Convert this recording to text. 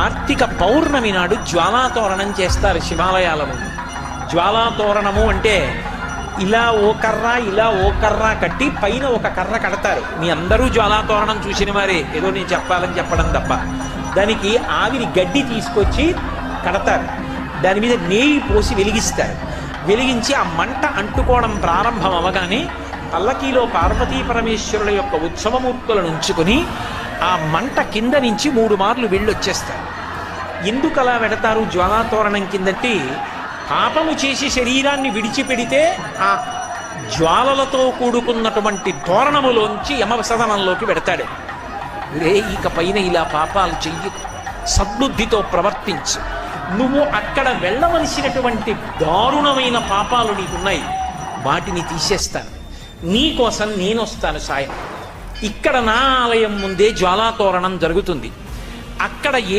కార్తీక పౌర్ణమి నాడు జ్వాలాతోరణం చేస్తారు శివాలయాల ముందు. జ్వాలాతోరణము అంటే ఇలా ఓ కర్ర కట్టి పైన ఒక కర్ర కడతారు. మీ అందరూ జ్వాలాతోరణం చూసిన వారే, ఏదో నేను చెప్పాలని చెప్పడం తప్ప. దానికి ఆవిరి గడ్డి తీసుకొచ్చి కడతారు, దాని మీద నెయ్యి పోసి వెలిగిస్తారు. వెలిగించి ఆ మంట అంటుకోవడం ప్రారంభం అవగానే పల్లకీలో పార్వతీ పరమేశ్వరుల యొక్క ఉత్సవమూర్తులను ఉంచుకొని ఆ మంట కింద నుంచి 3 మార్లు వెళ్ళొచ్చేస్తారు. ఎందుకు అలా పెడతారు జ్వాలాతోరణం కిందటి? పాపము చేసి శరీరాన్ని విడిచిపెడితే ఆ జ్వాలలతో కూడుకున్నటువంటి తోరణములోంచి యమసదనంలోకి పెడతాడు. ఇక పైన ఇలా పాపాలు చెయ్యి, సద్బుద్ధితో ప్రవర్తించు, నువ్వు అక్కడ వెళ్ళవలసినటువంటి దారుణమైన పాపాలు నీకున్నాయి, వాటిని తీసేస్తాను, నీకోసం నేను వస్తాను సాయం. ఇక్కడ నా ఆలయం ముందే జ్వాలాతోరణం జరుగుతుంది. అక్కడ ఏ